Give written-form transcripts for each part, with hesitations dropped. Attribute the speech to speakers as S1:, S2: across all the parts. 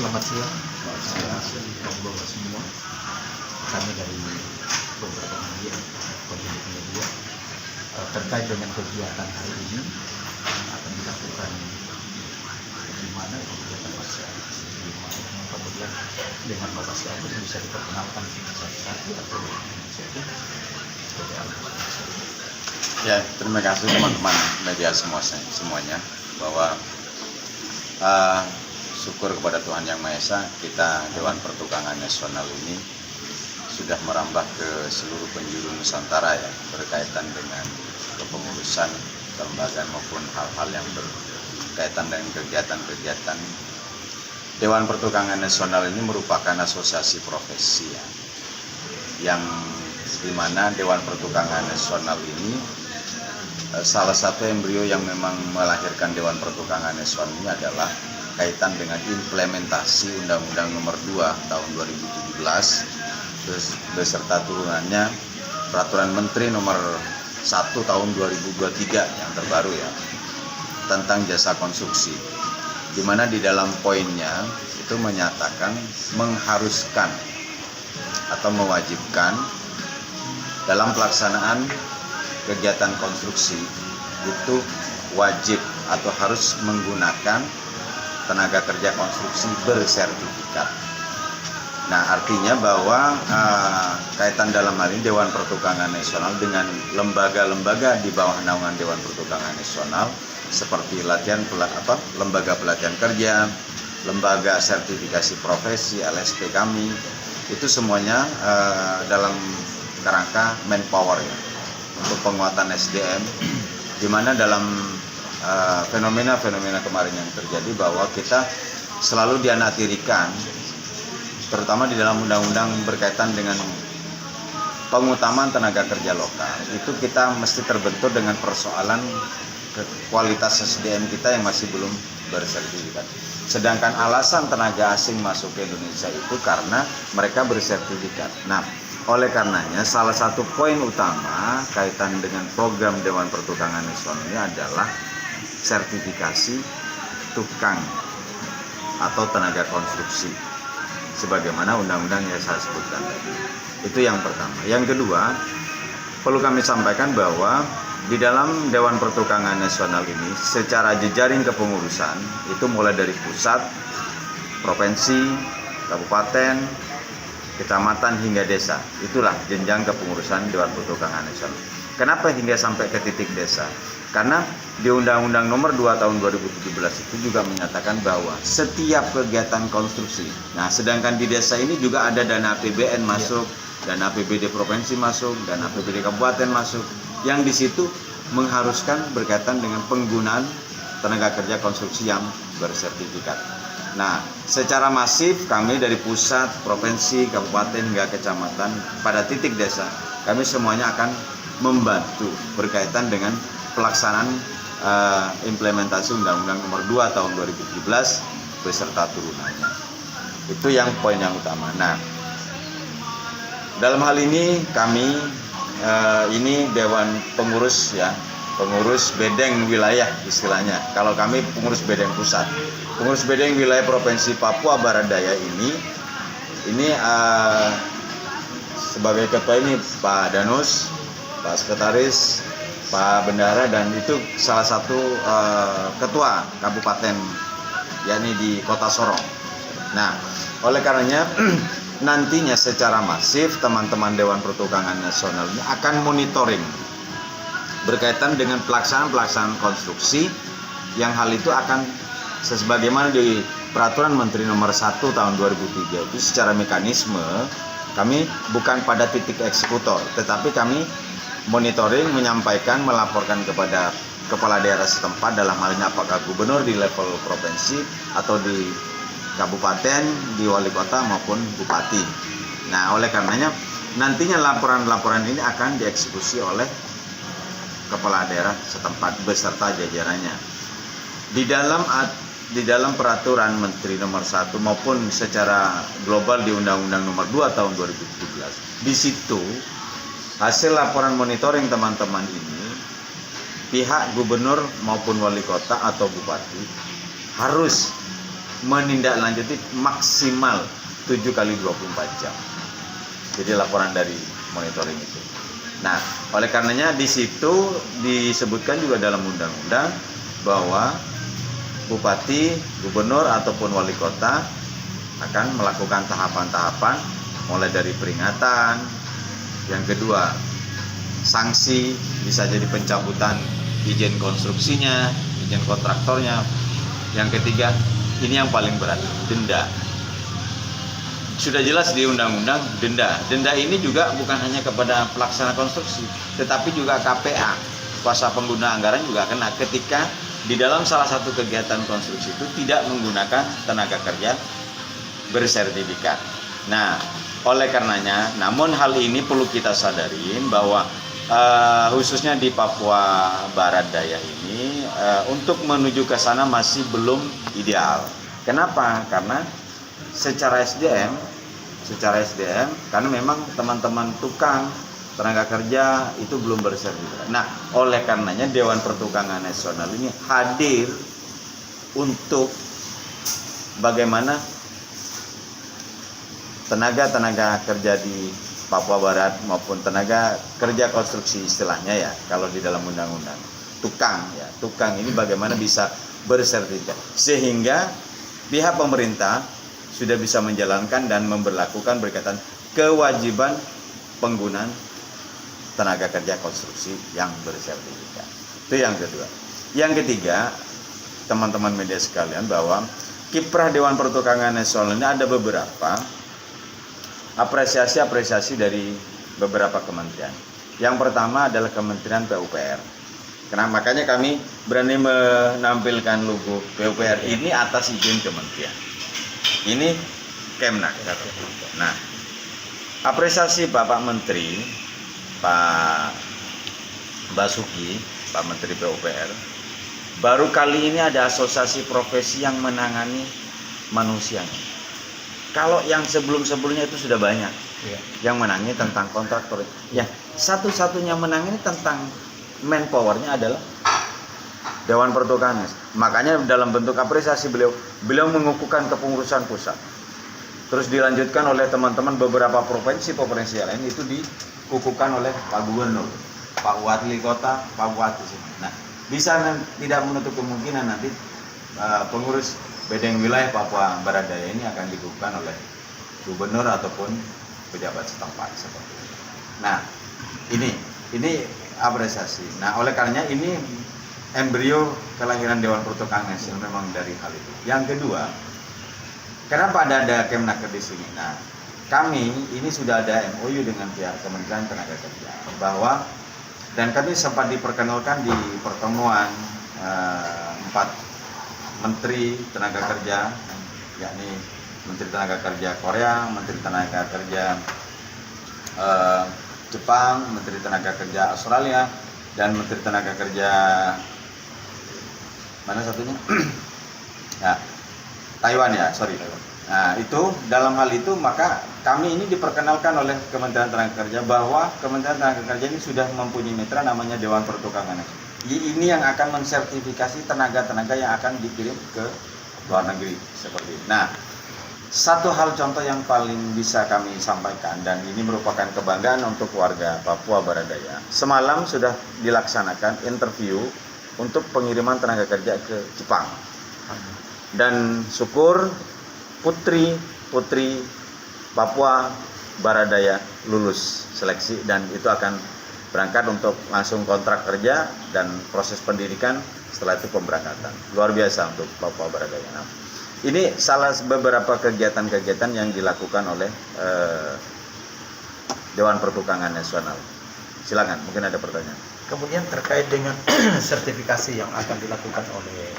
S1: Selamat siang, Bapak semua. Kami dari beberapa media, pemilik media, terkait dengan kegiatan hari ini akan dilakukan di mana kegiatan vaksinasi di mana, kemudian dengan Bapak siapa bisa diperkenalkan satu-satu atau seperti apa?
S2: Ya, terima kasih teman-teman media semuanya bahwa syukur kepada Tuhan Yang Maha Esa, kita Dewan Pertukangan Nasional ini sudah merambah ke seluruh penjuru Nusantara ya, berkaitan dengan kepengurusan kelembagaan maupun hal-hal yang berkaitan dengan kegiatan-kegiatan. Dewan Pertukangan Nasional ini merupakan asosiasi profesi ya, yang dimana Dewan Pertukangan Nasional ini salah satu embrio yang memang melahirkan Dewan Pertukangan Nasional ini adalah kaitan dengan implementasi Undang-Undang Nomor 2 Tahun 2017 beserta turunannya Peraturan Menteri Nomor 1 Tahun 2023 yang terbaru ya, tentang jasa konstruksi, di mana di dalam poinnya itu menyatakan mengharuskan atau mewajibkan dalam pelaksanaan kegiatan konstruksi itu wajib atau harus menggunakan tenaga kerja konstruksi bersertifikat. Nah, artinya bahwa kaitan dalam hal ini Dewan Pertukangan Nasional dengan lembaga-lembaga di bawah naungan Dewan Pertukangan Nasional seperti lembaga pelatihan kerja, lembaga sertifikasi profesi LSP kami, itu semuanya dalam kerangka manpower ya, untuk penguatan SDM, di mana dalam fenomena-fenomena kemarin yang terjadi bahwa kita selalu dianatirikan, terutama di dalam undang-undang berkaitan dengan pengutamaan tenaga kerja lokal, itu kita mesti terbentur dengan persoalan kualitas SDM kita yang masih belum bersertifikat. Sedangkan alasan tenaga asing masuk ke Indonesia itu karena mereka bersertifikat. Nah, oleh karenanya salah satu poin utama kaitan dengan program Dewan Pertukangan Nasional ini adalah sertifikasi tukang atau tenaga konstruksi sebagaimana undang-undang yang saya sebutkan tadi. Itu yang pertama. Yang kedua, perlu kami sampaikan bahwa di dalam Dewan Pertukangan Nasional ini secara jejaring kepengurusan itu mulai dari pusat, provinsi, kabupaten, kecamatan hingga desa. Itulah jenjang kepengurusan Dewan Pertukangan Nasional. Kenapa hingga sampai ke titik desa? Karena di Undang-Undang Nomor 2 Tahun 2017 itu juga menyatakan bahwa setiap kegiatan konstruksi, nah sedangkan di desa ini juga ada dana APBN masuk, dana APBD provinsi masuk, dana APBD kabupaten masuk, yang di situ mengharuskan berkaitan dengan penggunaan tenaga kerja konstruksi yang bersertifikat. Nah, secara masif kami dari pusat, provinsi, kabupaten hingga kecamatan pada titik desa, kami semuanya akan membantu berkaitan dengan pelaksanaan implementasi Undang-Undang Nomor 2 Tahun 2017 beserta turunannya. Itu yang poin yang utama. Nah, dalam hal ini kami ini Dewan Pengurus ya, pengurus bedeng wilayah istilahnya. Kalau kami pengurus bedeng pusat, pengurus bedeng wilayah Provinsi Papua Barat Daya ini sebagai ketua ini Pak Danus, Pak Sekretaris, Pak Bendara, dan itu salah satu ketua kabupaten yakni di Kota Sorong. Nah, oleh karenanya nantinya secara masif teman-teman Dewan Pertukangan Nasional ini akan monitoring berkaitan dengan pelaksanaan konstruksi yang hal itu akan sebagaimana di Peraturan Menteri Nomor 1 Tahun 2003 itu secara mekanisme kami bukan pada titik eksekutor, tetapi kami monitoring, menyampaikan, melaporkan kepada kepala daerah setempat, dalam hal ini apakah gubernur di level provinsi atau di kabupaten, di wali kota maupun bupati. Nah, oleh karenanya nantinya laporan-laporan ini akan dieksekusi oleh kepala daerah setempat beserta jajarannya. Di dalam peraturan Menteri Nomor 1 maupun secara global di Undang-Undang Nomor 2 Tahun 2017, di situ hasil laporan monitoring teman-teman ini, pihak gubernur maupun wali kota atau bupati harus menindaklanjuti maksimal 7 kali 24 jam. Jadi laporan dari monitoring itu. Nah, oleh karenanya di situ disebutkan juga dalam undang-undang bahwa bupati, gubernur ataupun wali kota akan melakukan tahapan-tahapan mulai dari peringatan, yang kedua sanksi, bisa jadi pencabutan izin konstruksinya, izin kontraktornya, yang ketiga ini yang paling berat, denda. Sudah jelas di undang-undang denda. Denda ini juga bukan hanya kepada pelaksana konstruksi, tetapi juga KPA, kuasa pengguna anggaran juga kena ketika di dalam salah satu kegiatan konstruksi itu tidak menggunakan tenaga kerja bersertifikat. Nah, oleh karenanya, namun hal ini perlu kita sadarin bahwa khususnya di Papua Barat Daya ini untuk menuju ke sana masih belum ideal. Kenapa? Karena secara SDM karena memang teman-teman tukang tenaga kerja itu belum bersertifikat. Nah, oleh karenanya Dewan Pertukangan Nasional ini hadir untuk bagaimana tenaga kerja di Papua Barat maupun tenaga kerja konstruksi istilahnya ya, kalau di dalam undang-undang tukang ini bagaimana bisa bersertifikat sehingga pihak pemerintah sudah bisa menjalankan dan memberlakukan berkaitan kewajiban penggunaan tenaga kerja konstruksi yang bersertifikat. Itu yang kedua. Yang ketiga, teman-teman media sekalian, bahwa kiprah Dewan Pertukangan Nasional ini ada beberapa apresiasi dari beberapa kementerian. Yang pertama adalah Kementerian PUPR. Karena makanya kami berani menampilkan logo PUPR ini atas izin kementerian. Ini Kemnak. Nah, apresiasi Bapak Menteri, Pak Basuki, Pak Menteri PUPR, baru kali ini ada asosiasi profesi yang menangani manusianya. Kalau yang sebelumnya itu sudah banyak yang menangani tentang kontraktor. Ya, satu-satunya menangani tentang manpowernya adalah Dewan Pertukangan. Makanya dalam bentuk apresiasi beliau mengukuhkan kepengurusan pusat. Terus dilanjutkan oleh teman-teman beberapa provinsi lain itu dikukuhkan oleh Pak Gubernur, Pak Wali Kota, Pak Bupati. Nah, bisa tidak menutup kemungkinan nanti pengurus Bedeng Wilayah Papua Barat Daya ini akan dikukuhkan oleh gubernur ataupun pejabat setempat seperti itu. Nah, ini apresiasi. Nah, oleh karenanya ini embrio kelahiran Dewan Pertukangan Nasional memang dari hal itu. Yang kedua, kenapa ada Kemnaker di sini? Nah, kami ini sudah ada MOU dengan pihak Kementerian Tenaga Kerja bahwa, dan kami sempat diperkenalkan di pertemuan 4 Menteri Tenaga Kerja, yakni Menteri Tenaga Kerja Korea, Menteri Tenaga Kerja Jepang, Menteri Tenaga Kerja Australia, dan Menteri Tenaga Kerja mana satunya? Ya, Taiwan ya, sorry. Nah, itu dalam hal itu maka kami ini diperkenalkan oleh Kementerian Tenaga Kerja bahwa Kementerian Tenaga Kerja ini sudah mempunyai mitra namanya Dewan Pertukangan Nasional. Ini yang akan mensertifikasi tenaga-tenaga yang akan dikirim ke luar negeri seperti ini. Nah, satu hal contoh yang paling bisa kami sampaikan, dan ini merupakan kebanggaan untuk warga Papua Barat Daya. Semalam sudah dilaksanakan interview untuk pengiriman tenaga kerja ke Jepang. Dan syukur putri Papua Barat Daya lulus seleksi dan itu akan berangkat untuk langsung kontrak kerja dan proses pendidikan, setelah itu pemberangkatan. Luar biasa untuk Papua Barat Daya. Nah, ini salah beberapa kegiatan-kegiatan yang dilakukan oleh Dewan Pertukangan Nasional. Silakan, mungkin ada pertanyaan.
S1: Kemudian terkait dengan sertifikasi yang akan dilakukan oleh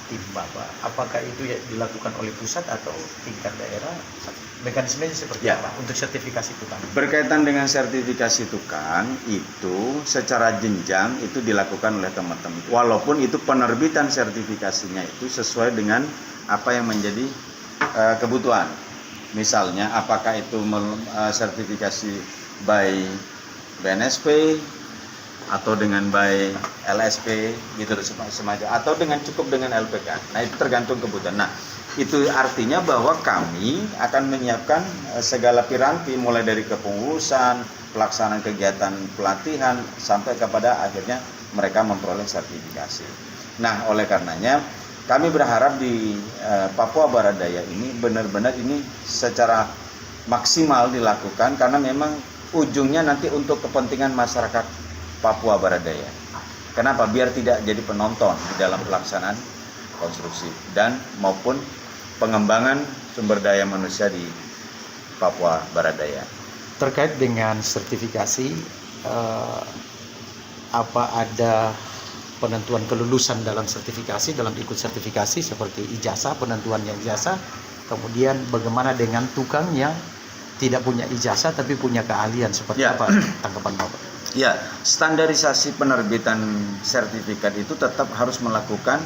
S1: tim Bapak, apakah itu dilakukan oleh pusat atau tingkat daerah? Mekanismenya seperti apa untuk sertifikasi tukang?
S2: Berkaitan dengan sertifikasi tukang itu secara jenjang itu dilakukan oleh teman-teman. Walaupun itu penerbitan sertifikasinya itu sesuai dengan apa yang menjadi kebutuhan. Misalnya apakah itu sertifikasi by BNSP, atau dengan by LSP gitu semacam, atau dengan cukup dengan LPK. Nah, itu tergantung kebutuhan. Nah, itu artinya bahwa kami akan menyiapkan segala piranti mulai dari kepengurusan, pelaksanaan kegiatan pelatihan sampai kepada akhirnya mereka memperoleh sertifikasi. Nah, oleh karenanya kami berharap di Papua Barat Daya ini benar-benar ini secara maksimal dilakukan, karena memang ujungnya nanti untuk kepentingan masyarakat Papua Barat Daya. Kenapa? Biar tidak jadi penonton di dalam pelaksanaan konstruksi dan maupun pengembangan sumber daya manusia di Papua Barat Daya.
S1: Terkait dengan sertifikasi, apa ada penentuan kelulusan dalam sertifikasi, dalam ikut sertifikasi seperti ijazah, penentuannya ijazah, kemudian bagaimana dengan tukang yang tidak punya ijazah tapi punya keahlian, seperti apa tanggapan Bapak?
S2: Ya, standarisasi penerbitan sertifikat itu tetap harus melakukan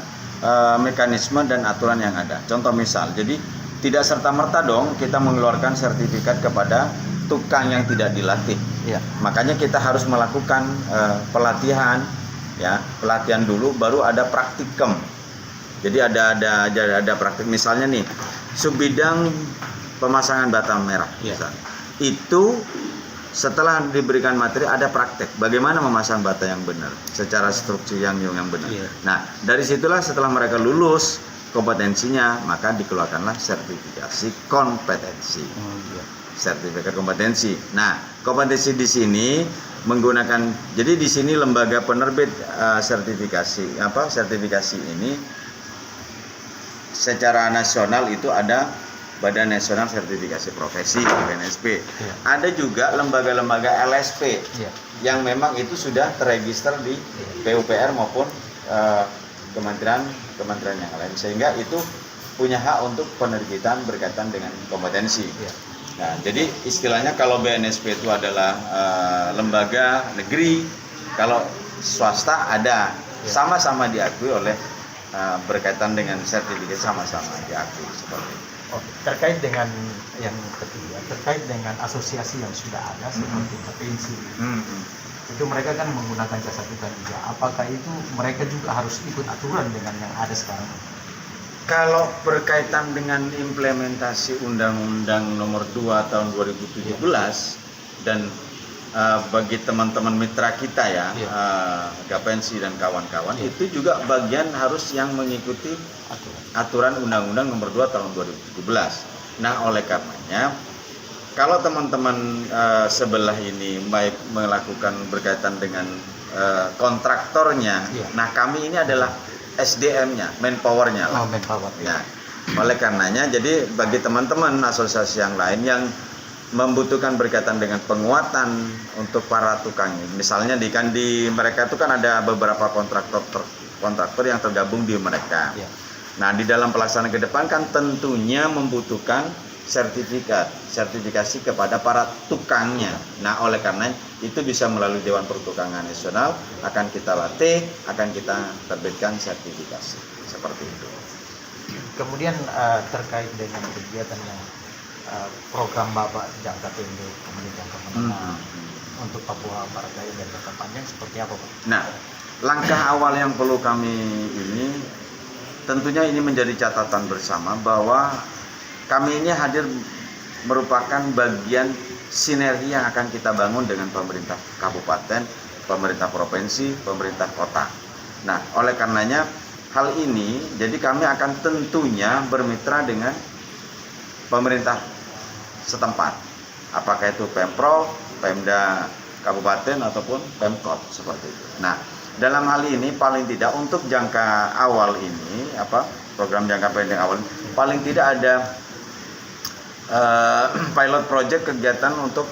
S2: mekanisme dan aturan yang ada. Contoh misal, jadi tidak serta-merta dong kita mengeluarkan sertifikat kepada tukang yang tidak dilatih.
S1: Ya.
S2: Makanya kita harus melakukan pelatihan, ya, pelatihan dulu, baru ada praktikum. Jadi ada praktik. Misalnya nih, subbidang pemasangan bata merah, misalnya. Itu setelah diberikan materi ada praktek bagaimana memasang bata yang benar secara struktur yang benar. Nah, dari situlah setelah mereka lulus kompetensinya, maka dikeluarkanlah sertifikasi kompetensi. Sertifikat kompetensi. Nah, kompetensi di sini menggunakan, jadi di sini lembaga penerbit sertifikasi ini secara nasional itu ada Badan Nasional Sertifikasi Profesi BNSP. Ada juga lembaga-lembaga LSP yang memang itu sudah terregister di PUPR maupun kementerian yang lain, sehingga itu punya hak untuk penerbitan berkaitan dengan kompetensi. Nah, jadi istilahnya kalau BNSP itu adalah lembaga negeri, kalau swasta ada, sama-sama diakui oleh berkaitan dengan sertifikat, sama-sama diakui seperti itu.
S1: Terkait dengan yang ketiga, terkait dengan asosiasi yang sudah ada seperti Kapensi, itu mereka kan menggunakan jasa tukang juga. Apakah itu mereka juga harus ikut aturan dengan yang ada sekarang?
S2: Kalau berkaitan dengan implementasi Undang-Undang Nomor 2 Tahun 2017 dan bagi teman-teman mitra kita ya, Gapensi dan kawan-kawan, itu juga bagian harus yang mengikuti aturan Undang-Undang Nomor 2 Tahun 2017. Nah, oleh karenanya kalau teman-teman sebelah ini baik melakukan berkaitan dengan kontraktornya, nah kami ini adalah SDM-nya, manpower-nya lah. Nah, oleh karenanya jadi bagi teman-teman asosiasi yang lain yang membutuhkan berkaitan dengan penguatan untuk para tukang, misalnya di mereka itu kan ada beberapa kontraktor yang tergabung di mereka. Nah, di dalam pelaksanaan ke depan kan tentunya membutuhkan sertifikasi kepada para tukangnya. Nah, oleh karena itu bisa melalui Dewan Pertukangan Nasional, akan kita latih, akan kita terbitkan sertifikasi seperti itu.
S1: Kemudian terkait dengan kegiatan yang program Bapak jangka pendek, kemudian jangka menengah untuk Papua Barat Daya dan jangka panjang seperti apa, Pak?
S2: Nah, langkah awal yang perlu kami ini, tentunya ini menjadi catatan bersama bahwa kami ini hadir merupakan bagian sinergi yang akan kita bangun dengan pemerintah kabupaten, pemerintah provinsi, pemerintah kota. Nah, oleh karenanya hal ini, jadi kami akan tentunya bermitra dengan pemerintah setempat, apakah itu Pemprov, Pemda Kabupaten ataupun Pemkot seperti itu. Nah, dalam hal ini paling tidak untuk jangka awal ini, program jangka pendek awal, paling tidak ada pilot project kegiatan untuk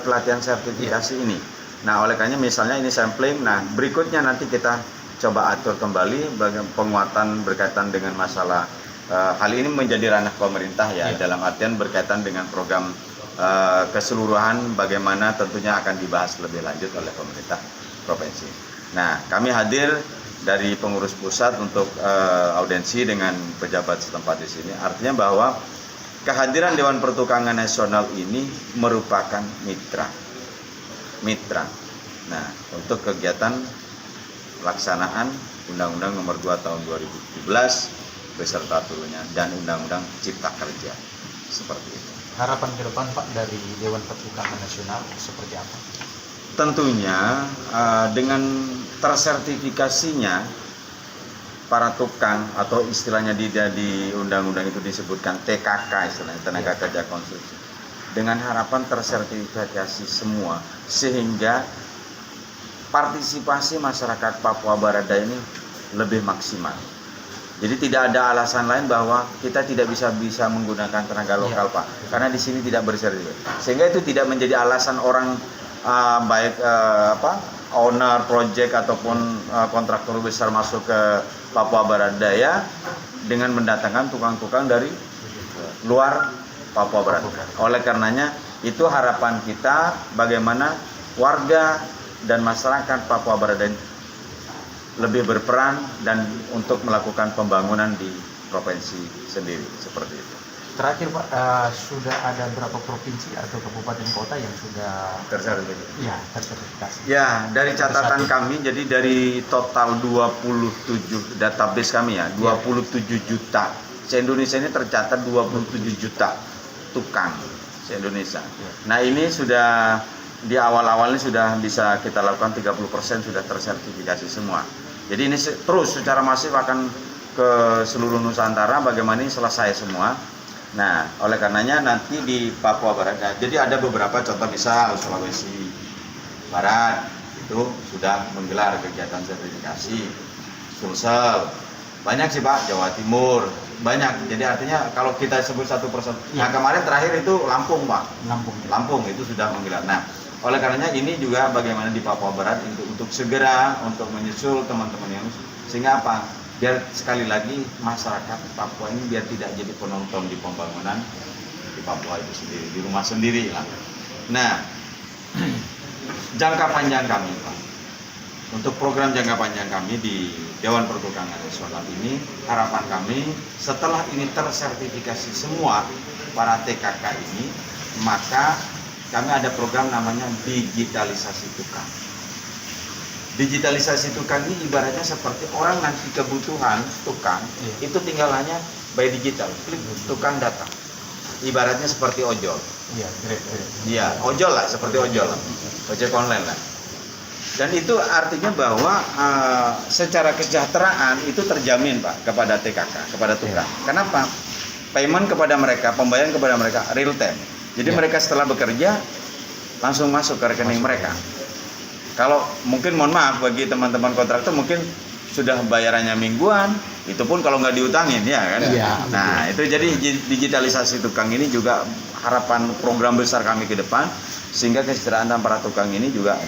S2: pelatihan sertifikasi ini. Nah, oleh karenanya misalnya ini sampling, nah berikutnya nanti kita coba atur kembali bagaimana penguatan berkaitan dengan masalah hal ini menjadi ranah pemerintah ya, dalam artian berkaitan dengan program keseluruhan bagaimana tentunya akan dibahas lebih lanjut oleh pemerintah provinsi. Nah, kami hadir dari pengurus pusat untuk audiensi dengan pejabat setempat di sini. Artinya bahwa kehadiran Dewan Pertukangan Nasional ini merupakan mitra. Nah, untuk kegiatan pelaksanaan Undang-Undang Nomor 2 Tahun 2017 beserta turunnya dan Undang-Undang Cipta Kerja seperti itu.
S1: Harapan ke depan Pak dari Dewan Pertukangan Nasional seperti apa?
S2: Tentunya dengan tersertifikasinya para tukang atau istilahnya di undang-undang itu disebutkan TKK, istilahnya tenaga kerja konstruksi, dengan harapan tersertifikasi semua sehingga partisipasi masyarakat Papua Barat Daya ini lebih maksimal. Jadi tidak ada alasan lain bahwa kita tidak bisa menggunakan tenaga lokal, Pak, karena di sini tidak bersertifikat. Sehingga itu tidak menjadi alasan orang baik owner project ataupun kontraktor besar masuk ke Papua Barat Daya dengan mendatangkan tukang-tukang dari luar Papua Barat. Oleh karenanya itu harapan kita bagaimana warga dan masyarakat Papua Barat Daya lebih berperan dan untuk melakukan pembangunan di provinsi sendiri seperti itu.
S1: Terakhir Pak, sudah ada berapa provinsi atau kabupaten kota yang sudah tersertifikasi?
S2: Ya, dari catatan kami, jadi dari total 27 database kami 27 juta. Se-Indonesia ini tercatat 27 juta tukang se-Indonesia. Nah, ini sudah di awal-awalnya sudah bisa kita lakukan 30% sudah tersertifikasi semua. Jadi ini terus secara masif akan ke seluruh Nusantara bagaimana ini selesai semua. Nah, oleh karenanya nanti di Papua Barat, jadi ada beberapa contoh misal Sulawesi Barat itu sudah menggelar kegiatan sertifikasi, Sulsel, banyak sih Pak, Jawa Timur, banyak. Jadi artinya kalau kita sebut satu persatu, nah kemarin terakhir itu Lampung Pak, Lampung itu sudah menggelar. Nah, oleh karenanya ini juga bagaimana di Papua Barat untuk segera untuk menyusul teman-teman yang sehingga apa? Biar sekali lagi masyarakat Papua ini biar tidak jadi penonton di pembangunan di Papua itu sendiri, di rumah sendiri lah. Nah, jangka panjang kami Pak, untuk program jangka panjang kami di Dewan Pertukangan Nasional ini, harapan kami setelah ini tersertifikasi semua para TKK ini, maka kami ada program namanya digitalisasi tukang. Digitalisasi tukang ini ibaratnya seperti orang nanti kebutuhan tukang itu tinggal hanya by digital, klik tukang datang. Ibaratnya seperti ojol. Iya, ojol lah, seperti ojol lah. Ojek online lah. Dan itu artinya bahwa secara kesejahteraan itu terjamin Pak kepada TKK, kepada tukang. Kenapa? Payment kepada mereka, pembayaran kepada mereka real time. Jadi mereka setelah bekerja langsung masuk ke rekening mereka. Kalau mungkin mohon maaf bagi teman-teman kontraktor mungkin sudah bayarannya mingguan, itu pun kalau nggak diutangin ya kan. Nah itu jadi digitalisasi tukang ini juga harapan program besar kami ke depan sehingga kesejahteraan para tukang ini juga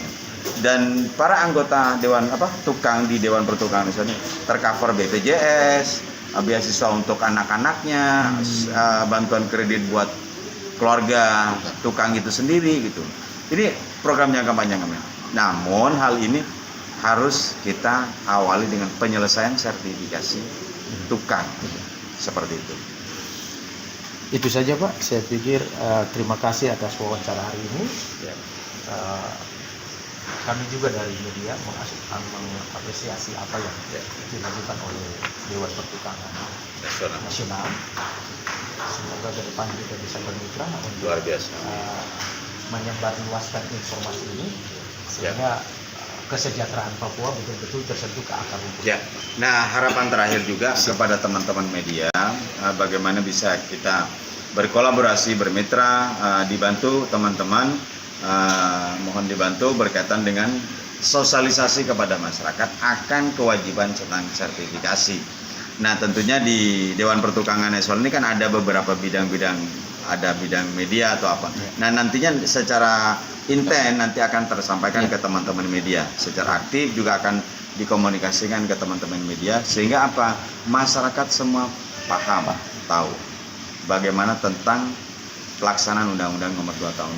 S2: dan para anggota dewan tukang di Dewan Pertukangan Nasional tercover BPJS, beasiswa untuk anak-anaknya, bantuan kredit buat keluarga tukang itu sendiri gitu. Ini program jangka panjang kami. Namun hal ini harus kita awali dengan penyelesaian sertifikasi tukang gitu. Seperti itu.
S1: Itu saja Pak. Saya pikir terima kasih atas wawancara hari ini. Kami juga dari media mengapresiasi apa yang dilakukan oleh Dewan Pertukangan Nasional. Semoga ke depan kita bisa bermitra untuk
S2: Luar biasa.
S1: menyebarluaskan informasi ini sehingga kesejahteraan Papua betul-betul tersentuh ke akar rumput.
S2: Ya. Nah, harapan terakhir juga kepada teman-teman media bagaimana bisa kita berkolaborasi, bermitra, dibantu teman-teman, mohon dibantu berkaitan dengan sosialisasi kepada masyarakat akan kewajiban tentang sertifikasi. Nah, tentunya di Dewan Pertukangan Nasional ini kan ada beberapa bidang-bidang, ada bidang media atau apa. Nah, nantinya secara intent nanti akan tersampaikan ke teman-teman media. Secara aktif juga akan dikomunikasikan ke teman-teman media sehingga apa? Masyarakat semua paham, tahu bagaimana tentang pelaksanaan Undang-Undang Nomor 2 Tahun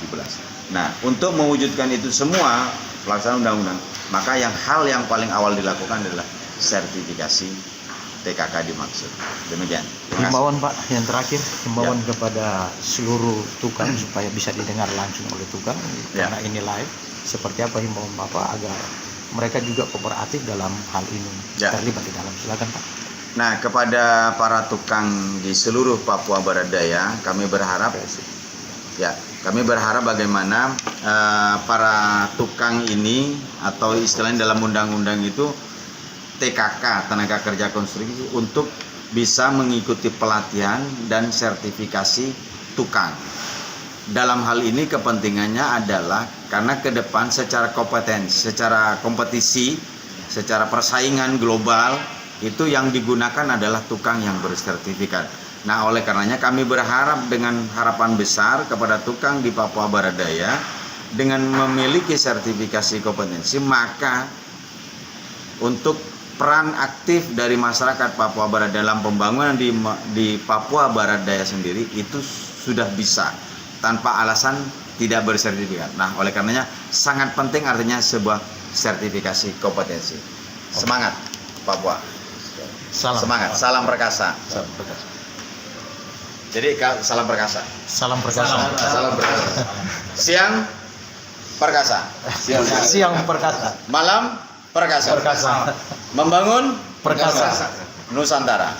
S2: 2017. Nah, untuk mewujudkan itu semua pelaksanaan undang-undang, maka hal yang paling awal dilakukan adalah sertifikasi TKK dimaksud. Demikian.
S1: Himbauan Pak, yang terakhir himbauan kepada seluruh tukang supaya bisa didengar langsung oleh tukang karena ini live. seperti apa himbauan Bapak agar mereka juga kooperatif dalam hal ini,
S2: Ya.
S1: terlibat di dalam. Silakan Pak.
S2: Nah, kepada para tukang di seluruh Papua Barat Daya, kami berharap bagaimana para tukang ini, atau istilahnya dalam undang-undang itu TKK, tenaga kerja konstruksi, untuk bisa mengikuti pelatihan dan sertifikasi tukang. Dalam hal ini kepentingannya adalah karena ke depan secara kompetensi, secara kompetisi, secara persaingan global, itu yang digunakan adalah tukang yang bersertifikat. Nah, oleh karenanya kami berharap dengan harapan besar kepada tukang di Papua Barat Daya, dengan memiliki sertifikasi kompetensi, maka untuk peran aktif dari masyarakat Papua Barat dalam pembangunan di Papua Barat Daya sendiri itu sudah bisa tanpa alasan tidak bersertifikat. Nah, oleh karenanya sangat penting artinya sebuah sertifikasi kompetensi. Semangat Papua. Semangat, salam perkasa.
S1: Salam perkasa.
S2: Jadi salam perkasa.
S1: Salam perkasa.
S2: Salam perkasa. Siang perkasa.
S1: Siang perkasa.
S2: Malam perkasa.
S1: Perkasa.
S2: Membangun
S1: Perkasa.
S2: Nusantara.